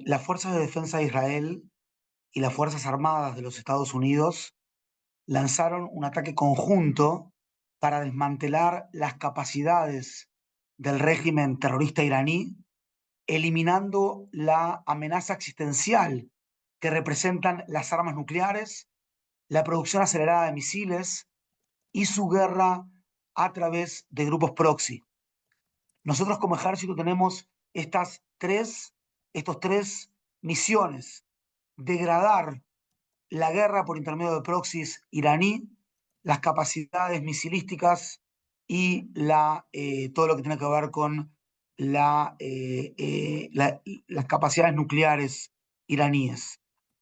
Las Fuerzas de Defensa de Israel y las Fuerzas Armadas de los Estados Unidos lanzaron un ataque conjunto para desmantelar las capacidades del régimen terrorista iraní, eliminando la amenaza existencial que representan las armas nucleares, la producción acelerada de misiles y su guerra a través de grupos proxy. Nosotros como ejército tenemos estos tres misiones: degradar la guerra por intermedio de proxies iraní, las capacidades misilísticas y todo lo que tiene que ver con las capacidades nucleares iraníes.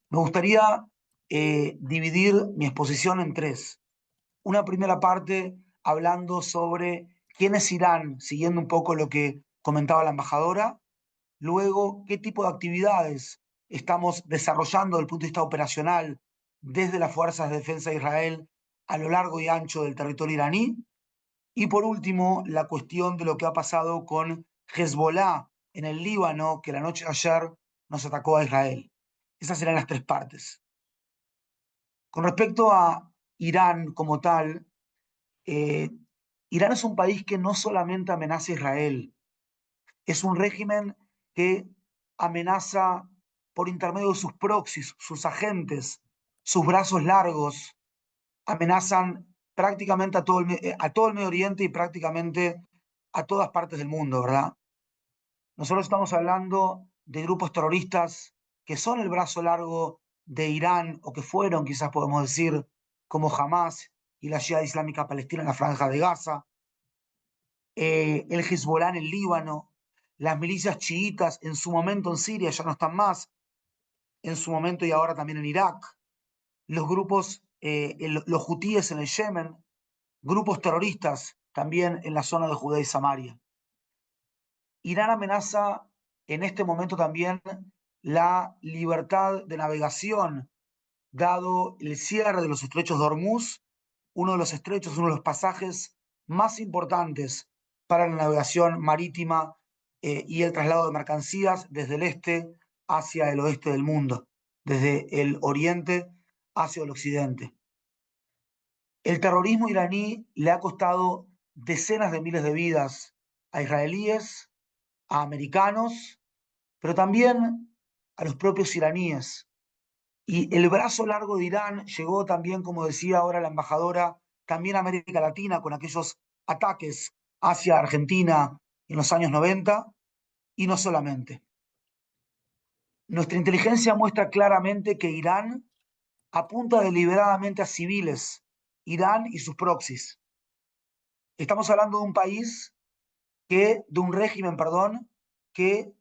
Me gustaría dividir mi exposición en tres. Una primera parte hablando sobre quién es Irán, siguiendo un poco lo que comentaba la embajadora. Luego, qué tipo de actividades estamos desarrollando desde el punto de vista operacional desde las Fuerzas de Defensa de Israel a lo largo y ancho del territorio iraní. Y por último, la cuestión de lo que ha pasado con Hezbollah en el Líbano, que la noche de ayer nos atacó a Israel. Esas serán las tres partes. Con respecto a Irán como tal, eh, Irán es un país que no solamente amenaza a Israel, es un régimen que amenaza por intermedio de sus proxies, sus agentes, sus brazos largos, amenazan prácticamente a todo el Medio Oriente y prácticamente a todas partes del mundo, ¿verdad? Nosotros estamos hablando de grupos terroristas que son el brazo largo de Irán, o que fueron, quizás podemos decir, como Hamas y la Jihad Islámica Palestina en la Franja de Gaza, el Hezbollah en el Líbano, las milicias chiitas en su momento en Siria, ya no están más, en su momento y ahora también en Irak, los grupos, los hutíes en el Yemen, grupos terroristas también en la zona de Judea y Samaria. Irán amenaza en este momento también la libertad de navegación, dado el cierre de los estrechos de Hormuz, uno de los estrechos, uno de los pasajes más importantes para la navegación marítima y el traslado de mercancías desde el este hacia el oeste del mundo, desde el oriente hacia el occidente. El terrorismo iraní le ha costado decenas de miles de vidas a israelíes, a americanos, pero también a los propios iraníes. Y el brazo largo de Irán llegó también, como decía ahora la embajadora, también a América Latina con aquellos ataques hacia Argentina en los años 90, y no solamente. Nuestra inteligencia muestra claramente que Irán apunta deliberadamente a civiles, Irán y sus proxies. Estamos hablando de un país de un régimen, perdón, que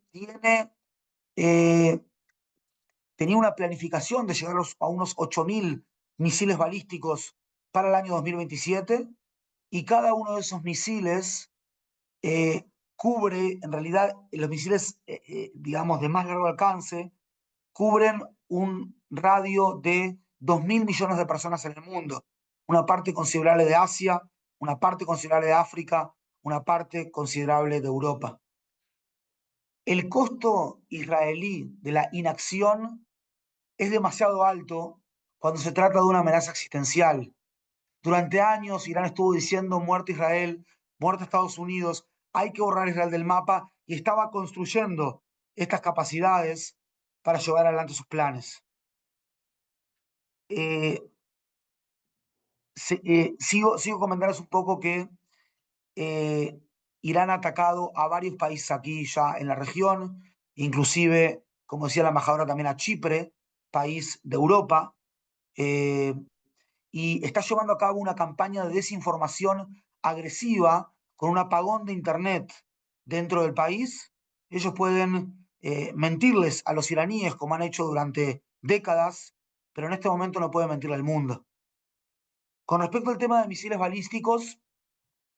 eh, tenía una planificación de llegar a unos 8.000 misiles balísticos para el año 2027, y cada uno de esos misiles cubre, en realidad, los misiles, digamos, de más largo alcance, cubren un radio de 2.000 millones de personas en el mundo, una parte considerable de Asia, una parte considerable de África, una parte considerable de Europa. El costo israelí de la inacción es demasiado alto cuando se trata de una amenaza existencial. Durante años Irán estuvo diciendo muerte a Israel, muerte a Estados Unidos, hay que borrar a Israel del mapa, y estaba construyendo estas capacidades para llevar adelante sus planes. Eh, sigo comentándoles un poco que eh, Irán ha atacado a varios países aquí ya en la región, inclusive, como decía la embajadora, también a Chipre, país de Europa, eh, y está llevando a cabo una campaña de desinformación agresiva con un apagón de Internet dentro del país. Ellos pueden mentirles a los iraníes como han hecho durante décadas, pero en este momento no pueden mentirle al mundo. Con respecto al tema de misiles balísticos,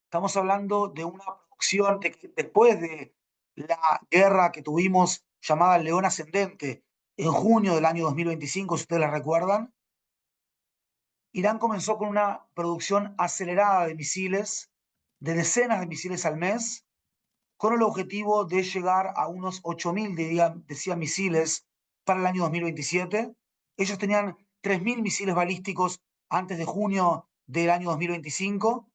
estamos hablando de una producción después de la guerra que tuvimos llamada León Ascendente en junio del año 2025, si ustedes la recuerdan. Irán comenzó con una producción acelerada de misiles, de decenas de misiles al mes, con el objetivo de llegar a unos 8.000, decía, misiles para el año 2027. Ellos tenían 3.000 misiles balísticos antes de junio del año 2025.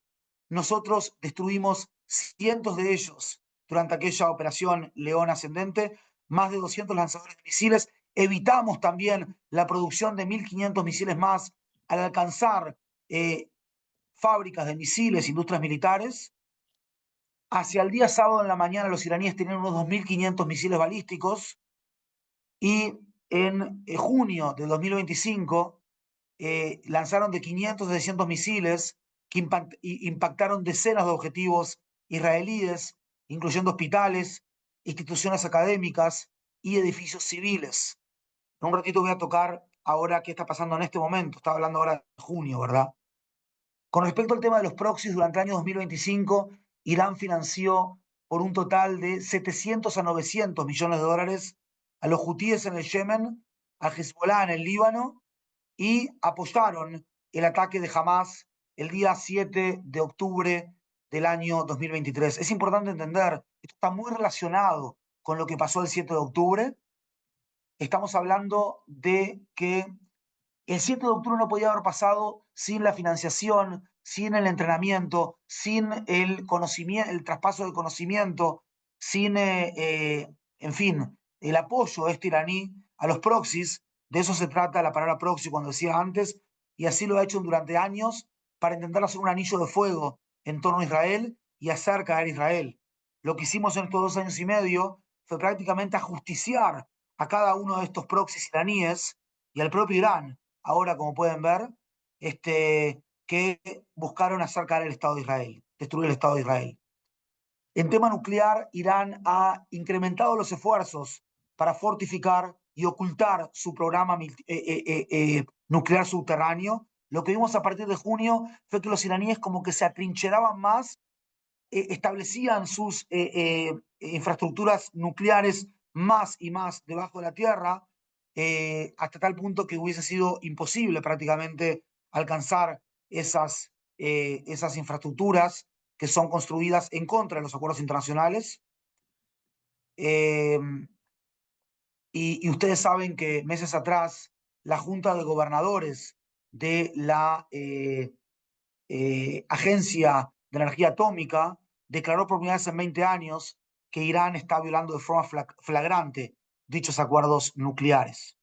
Nosotros destruimos cientos de ellos durante aquella operación León Ascendente, más de 200 lanzadores de misiles. Evitamos también la producción de 1.500 misiles más al alcanzar fábricas de misiles, industrias militares. Hacia el día sábado en la mañana los iraníes tenían unos 2.500 misiles balísticos y en junio de 2025 lanzaron de 500 a 600 misiles que impactaron decenas de objetivos israelíes, incluyendo hospitales, instituciones académicas y edificios civiles. En un ratito voy a tocar ahora qué está pasando en este momento. Estaba hablando ahora de junio, ¿verdad? Con respecto al tema de los proxies, durante el año 2025, Irán financió por un total de 700 a 900 millones de dólares a los hutíes en el Yemen, a Hezbollah en el Líbano y apoyaron el ataque de Hamas el día 7 de octubre del año 2023. Es importante entender, esto está muy relacionado con lo que pasó el 7 de octubre. Estamos hablando de que el 7 de octubre no podía haber pasado sin la financiación, sin el entrenamiento, sin el conocimiento, el traspaso de conocimiento, sin, en fin, el apoyo este iraní a los proxies. De eso se trata la palabra proxy cuando decía antes, y así lo ha hecho durante años para intentar hacer un anillo de fuego en torno a Israel y hacer caer Israel. Lo que hicimos en estos 2 años y medio fue prácticamente ajusticiar a cada uno de estos proxies iraníes y al propio Irán ahora, como pueden ver, que buscaron hacer caer el Estado de Israel, destruir el Estado de Israel. En tema nuclear, Irán ha incrementado los esfuerzos para fortificar y ocultar su programa nuclear subterráneo. Lo que vimos a partir de junio fue que los iraníes como que se atrincheraban más, establecían sus infraestructuras nucleares más y más debajo de la tierra, hasta tal punto que hubiese sido imposible prácticamente alcanzar esas infraestructuras que son construidas en contra de los acuerdos internacionales. Eh, y ustedes saben que meses atrás la Junta de Gobernadores de la Agencia de Energía Atómica declaró por primera vez en 20 años que Irán está violando de forma flagrante dichos acuerdos nucleares.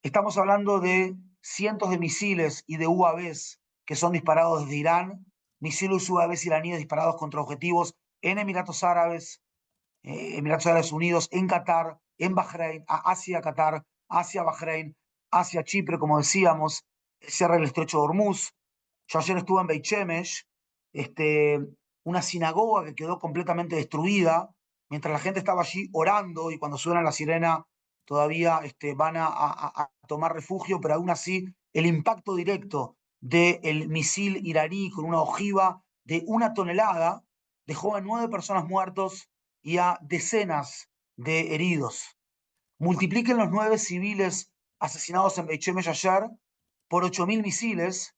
Estamos hablando de cientos de misiles y de UAVs que son disparados desde Irán, misiles UAVs iraníes disparados contra objetivos en Emiratos Árabes Unidos, en Qatar, en Bahrein, hacia Qatar, hacia Bahrein, hacia Chipre, como decíamos, el cierre del estrecho de Hormuz. Yo ayer estuve en Beit Shemesh, una sinagoga que quedó completamente destruida, mientras la gente estaba allí orando y cuando suena la sirena todavía van a tomar refugio, pero aún así el impacto directo del misil iraní con una ojiva de 1 tonelada dejó a 9 personas muertos y a decenas de heridos. Multipliquen los 9 civiles asesinados en Beit Shemesh ayer por 8.000 misiles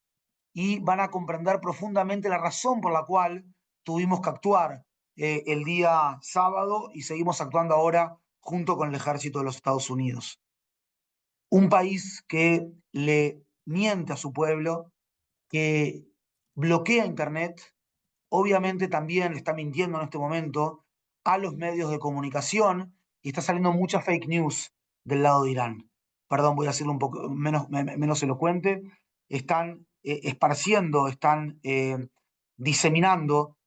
y van a comprender profundamente la razón por la cual tuvimos que actuar el día sábado y seguimos actuando ahora junto con el ejército de los Estados Unidos. Un país que le miente a su pueblo, que bloquea Internet, obviamente también le está mintiendo en este momento a los medios de comunicación y está saliendo mucha fake news del lado de Irán. Perdón, voy a hacerlo un poco menos elocuente. Están esparciendo, están diseminando,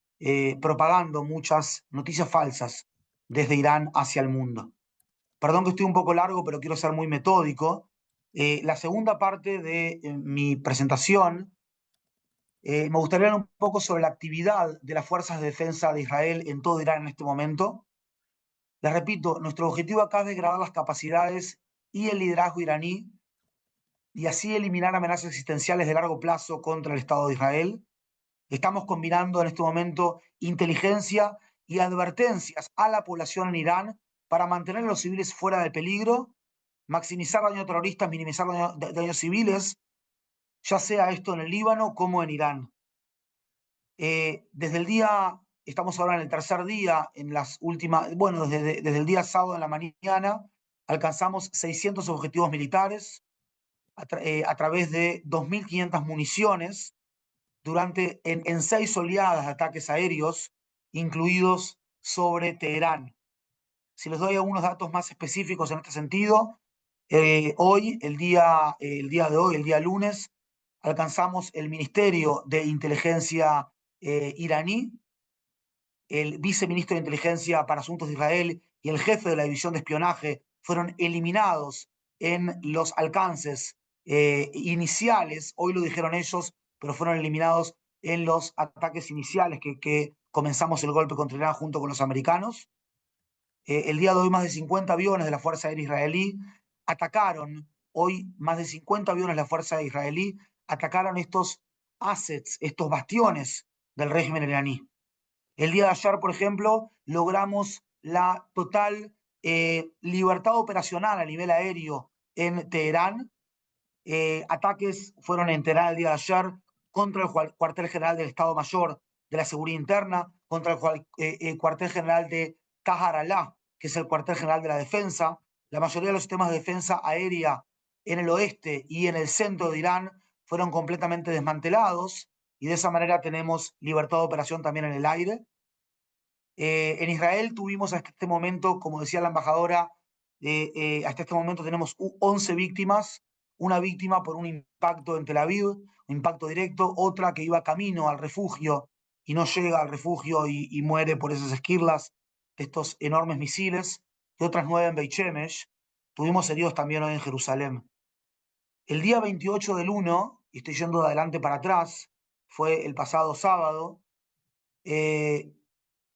propagando muchas noticias falsas desde Irán hacia el mundo. Perdón que estoy un poco largo, pero quiero ser muy metódico. La segunda parte de mi presentación me gustaría hablar un poco sobre la actividad de las fuerzas de defensa de Israel en todo Irán en este momento. Les repito, nuestro objetivo acá es degradar las capacidades y el liderazgo iraní y así eliminar amenazas existenciales de largo plazo contra el Estado de Israel. Estamos combinando en este momento inteligencia y advertencias a la población en Irán para mantener a los civiles fuera de peligro, maximizar daños terroristas, minimizar daños civiles, ya sea esto en el Líbano como en Irán. Desde el día estamos ahora en el tercer día, en las últimas, bueno, desde el día sábado en la mañana, alcanzamos 600 objetivos militares a través de 2.500 municiones en 6 oleadas de ataques aéreos, incluidos sobre Teherán. Si les doy algunos datos más específicos en este sentido, hoy, el día de hoy, el día lunes, alcanzamos el Ministerio de Inteligencia iraní, el viceministro de Inteligencia para Asuntos de Israel y el jefe de la División de Espionaje fueron eliminados en los alcances iniciales, hoy lo dijeron ellos, pero fueron eliminados en los ataques iniciales que comenzamos el golpe contra Irán junto con los americanos. El día de hoy más de 50 aviones de la Fuerza Aérea Israelí atacaron, hoy más de 50 aviones de la Fuerza Aérea Israelí atacaron estos assets, estos bastiones del régimen iraní. El día de ayer, por ejemplo, logramos la total libertad operacional a nivel aéreo en Teherán. Ataques fueron en Teherán el día de ayer contra el cuartel general del Estado Mayor de la Seguridad Interna, contra el cuartel general de Tahar Alá, que es el cuartel general de la Defensa. La mayoría de los sistemas de defensa aérea en el oeste y en el centro de Irán fueron completamente desmantelados y de esa manera tenemos libertad de operación también en el aire. En Israel tuvimos hasta este momento, como decía la embajadora, hasta este momento tenemos 11 víctimas, una víctima por un impacto en Tel Aviv, un impacto directo, otra que iba camino al refugio y no llega al refugio y muere por esas esquirlas de estos enormes misiles, y otras 9 en Beit Shemesh. Tuvimos heridos también hoy en Jerusalén. El día 28 del 1, y estoy yendo de adelante para atrás, fue el pasado sábado, eh,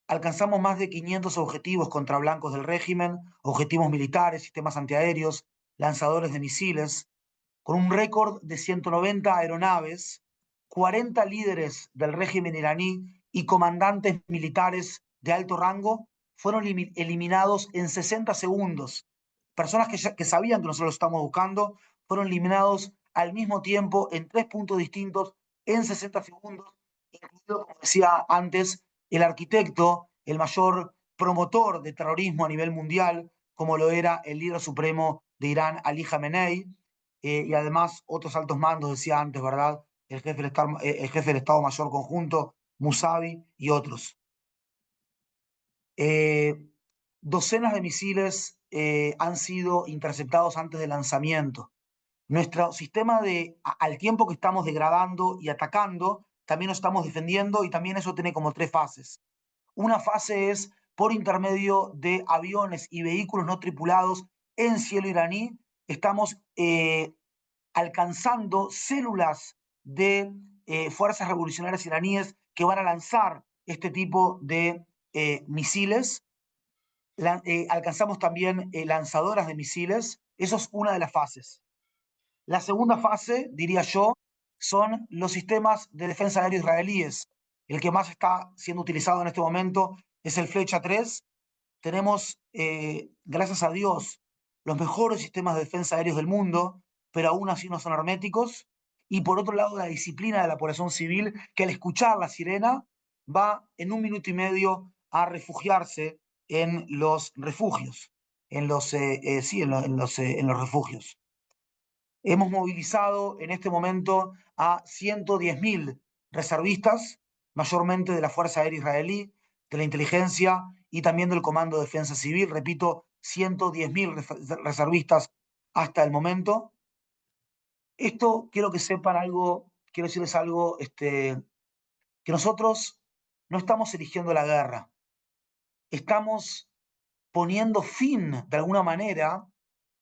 alcanzamos más de 500 objetivos contra blancos del régimen, objetivos militares, sistemas antiaéreos, lanzadores de misiles, con un récord de 190 aeronaves, 40 líderes del régimen iraní y comandantes militares de alto rango fueron eliminados en 60 segundos. Personas que sabían que nosotros los estamos buscando fueron eliminados al mismo tiempo en 3 puntos distintos en 60 segundos, incluido, como decía antes, el arquitecto, el mayor promotor de terrorismo a nivel mundial, como lo era el líder supremo de Irán, Ali Khamenei, y además otros altos mandos, decía antes, ¿verdad? El jefe del Estado Mayor Conjunto, Musavi y otros. Eh, Docenas de misiles han sido interceptados antes del lanzamiento. Nuestro sistema al tiempo que estamos degradando y atacando, también nos estamos defendiendo y también eso tiene como 3 fases. Una fase es por intermedio de aviones y vehículos no tripulados en cielo iraní, estamos alcanzando células de fuerzas revolucionarias iraníes que van a lanzar este tipo de misiles. Alcanzamos también lanzadoras de misiles. Eso es una de las fases. La segunda fase, diría yo, son los sistemas de defensa aérea israelíes. El que más está siendo utilizado en este momento es el Flecha 3. Tenemos, gracias a Dios, los mejores sistemas de defensa aéreos del mundo, pero aún así no son herméticos. Y por otro lado, la disciplina de la población civil, que al escuchar la sirena va en 1 minuto y medio a refugiarse en los refugios, sí, en los refugios. Hemos movilizado en este momento a 110.000 reservistas, mayormente de la Fuerza Aérea Israelí, de la inteligencia y también del Comando de Defensa Civil. Repito, 110.000 reservistas hasta el momento. Esto quiero que sepan algo, quiero decirles algo, que nosotros no estamos eligiendo la guerra, estamos poniendo fin, de alguna manera,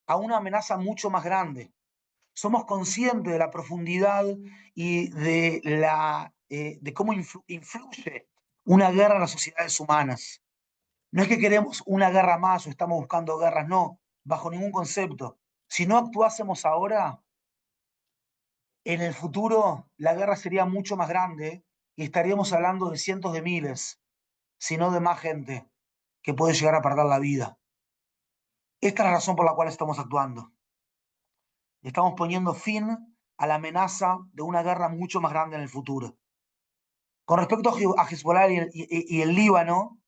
a una amenaza mucho más grande. Somos conscientes de la profundidad y de cómo influye una guerra en las sociedades humanas. No es que queremos una guerra más o estamos buscando guerras, no, bajo ningún concepto. Si no actuásemos ahora, en el futuro la guerra sería mucho más grande y estaríamos hablando de cientos de miles, si no de más gente que puede llegar a perder la vida. Esta es la razón por la cual estamos actuando. Estamos poniendo fin a la amenaza de una guerra mucho más grande en el futuro. Con respecto a Hezbollah y el Líbano,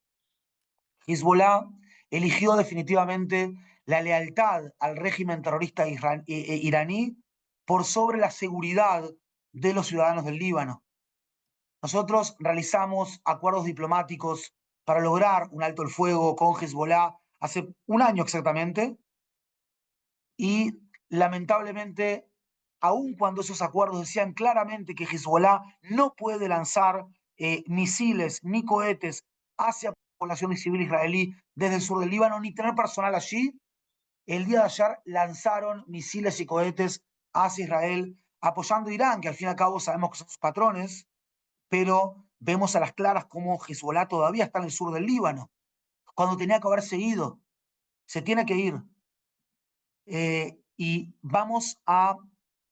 Hezbollah eligió definitivamente la lealtad al régimen terrorista iraní por sobre la seguridad de los ciudadanos del Líbano. Nosotros realizamos acuerdos diplomáticos para lograr un alto el fuego con Hezbollah hace un año exactamente, y lamentablemente, aun cuando esos acuerdos decían claramente que Hezbollah no puede lanzar misiles ni cohetes hacia la población civil israelí desde el sur del Líbano, ni tener personal allí, el día de ayer lanzaron misiles y cohetes hacia Israel, apoyando a Irán, que al fin y al cabo sabemos que son sus patrones, pero vemos a las claras cómo Hezbollah todavía está en el sur del Líbano, cuando tenía que haberse ido. Se tiene que ir. Y vamos a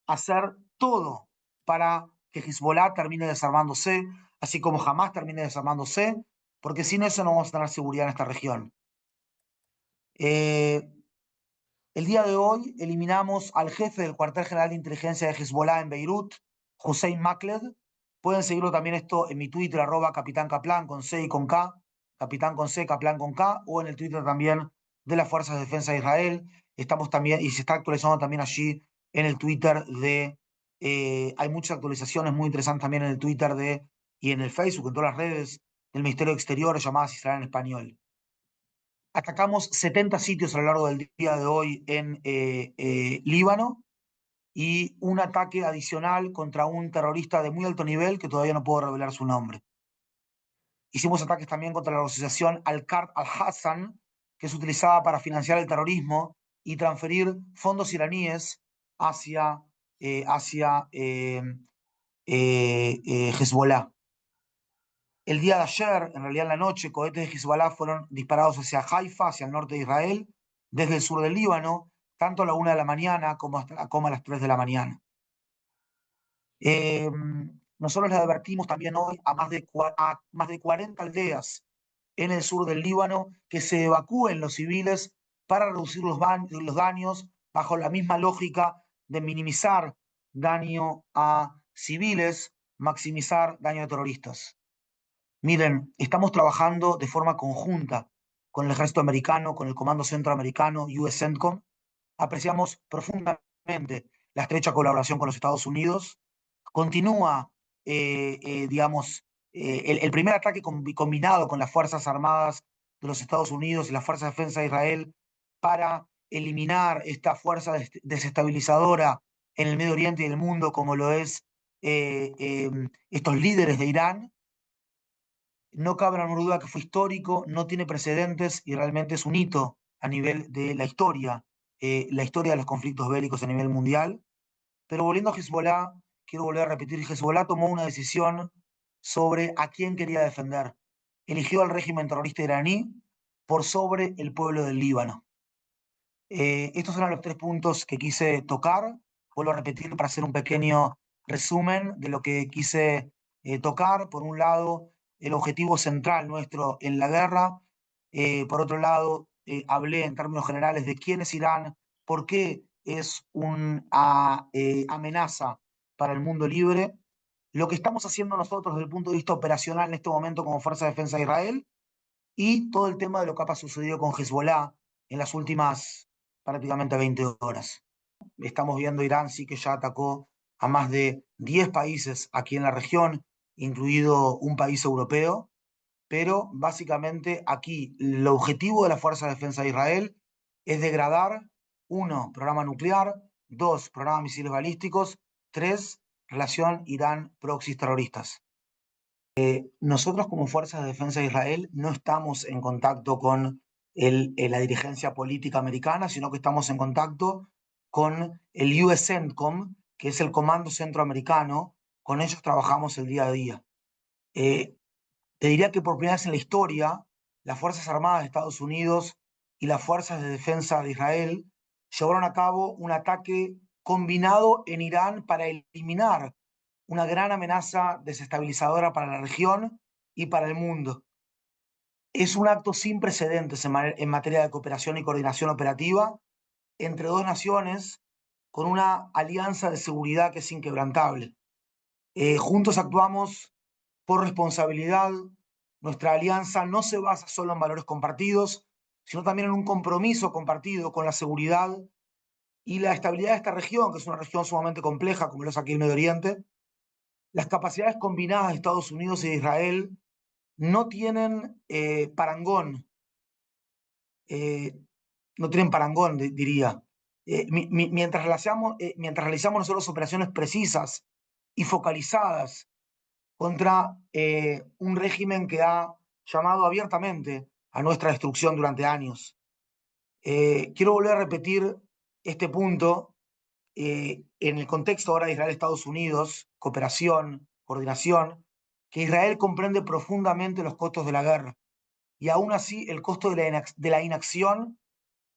hacer todo para que Hezbollah termine desarmándose, así como Hamas termine desarmándose, porque sin eso no vamos a tener seguridad en esta región. El día de hoy eliminamos al jefe del cuartel general de inteligencia de Hezbollah en Beirut, Hussein Makled. Pueden seguirlo también esto en mi Twitter, @Capitán Kaplan, con C y con K, Capitán con C, Kaplan con K, o en el Twitter también de las Fuerzas de Defensa de Israel. Estamos también, y se está actualizando también allí en el Twitter hay muchas actualizaciones muy interesantes también en el Twitter y en el Facebook, en todas las redes del Ministerio de Exteriores llamadas Israel en español. Atacamos 70 sitios a lo largo del día de hoy en Líbano, y un ataque adicional contra un terrorista de muy alto nivel que todavía no puedo revelar su nombre. Hicimos ataques también contra la asociación Al-Qard Al-Hassan, que es utilizada para financiar el terrorismo y transferir fondos iraníes hacia Hezbollah. El día de ayer, en realidad en la noche, cohetes de Hezbollah fueron disparados hacia Haifa, hacia el norte de Israel, desde el sur del Líbano, tanto a la 1 de la mañana como a las 3 de la mañana. Nosotros les advertimos también hoy a más de 40 aldeas en el sur del Líbano que se evacúen los civiles para reducir los daños, bajo la misma lógica de minimizar daño a civiles, maximizar daño a terroristas. Miren, estamos trabajando de forma conjunta con el ejército americano, con el Comando Centroamericano, USCENTCOM. Apreciamos profundamente la estrecha colaboración con los Estados Unidos. Continúa, digamos, el primer ataque combinado con las Fuerzas Armadas de los Estados Unidos y las Fuerzas de Defensa de Israel para eliminar esta fuerza desestabilizadora en el Medio Oriente y el mundo, como lo es estos líderes de Irán. No cabe la menor duda que fue histórico, no tiene precedentes y realmente es un hito a nivel de la historia de los conflictos bélicos a nivel mundial. Pero volviendo a Hezbollah, quiero volver a repetir, Hezbollah tomó una decisión sobre a quién quería defender. Eligió al régimen terrorista iraní por sobre el pueblo del Líbano. Estos eran los 3 puntos que quise tocar. Vuelvo a repetir para hacer un pequeño resumen de lo que quise tocar. Por un lado, el objetivo central nuestro en la guerra. Por otro lado, hablé en términos generales de quién es Irán, por qué es una amenaza para el mundo libre, lo que estamos haciendo nosotros desde el punto de vista operacional en este momento como Fuerza de Defensa de Israel, y todo el tema de lo que ha sucedido con Hezbollah en las últimas prácticamente 20 horas. Estamos viendo Irán sí que ya atacó a más de 10 países aquí en la región, incluido un país europeo, pero básicamente aquí el objetivo de la Fuerza de Defensa de Israel es degradar: 1, programa nuclear; 2, programa de misiles balísticos; 3, relación Irán-proxies terroristas. Nosotros como Fuerzas de Defensa de Israel no estamos en contacto con la dirigencia política americana, sino que estamos en contacto con el USCENTCOM, que es el Comando Centroamericano. Con ellos trabajamos el día a día. Te diría que por primera vez en la historia, las Fuerzas Armadas de Estados Unidos y las Fuerzas de Defensa de Israel llevaron a cabo un ataque combinado en Irán para eliminar una gran amenaza desestabilizadora para la región y para el mundo. Es un acto sin precedentes en materia de cooperación y coordinación operativa entre dos naciones con una alianza de seguridad que es inquebrantable. Juntos actuamos por responsabilidad. Nuestra alianza no se basa solo en valores compartidos, sino también en un compromiso compartido con la seguridad y la estabilidad de esta región, que es una región sumamente compleja, como lo es aquí el Medio Oriente. Las capacidades combinadas de Estados Unidos y de Israel no tienen parangón, eh, no tienen parangón, diría. Mientras realizamos nosotros operaciones precisas y focalizadas contra un régimen que ha llamado abiertamente a nuestra destrucción durante años. Quiero volver a repetir este punto en el contexto ahora de Israel-Estados Unidos, cooperación, coordinación, que Israel comprende profundamente los costos de la guerra y aún así el costo de la inacción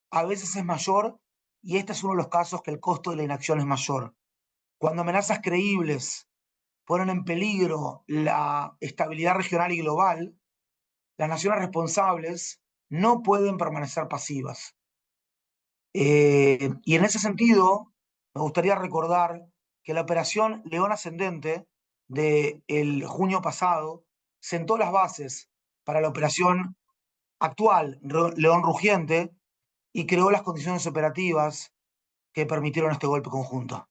a veces es mayor y este es uno de los casos que el costo de la inacción es mayor. Cuando amenazas creíbles ponen en peligro la estabilidad regional y global, las naciones responsables no pueden permanecer pasivas. Y en ese sentido, me gustaría recordar que la operación León Ascendente del junio pasado sentó las bases para la operación actual León Rugiente y creó las condiciones operativas que permitieron este golpe conjunto.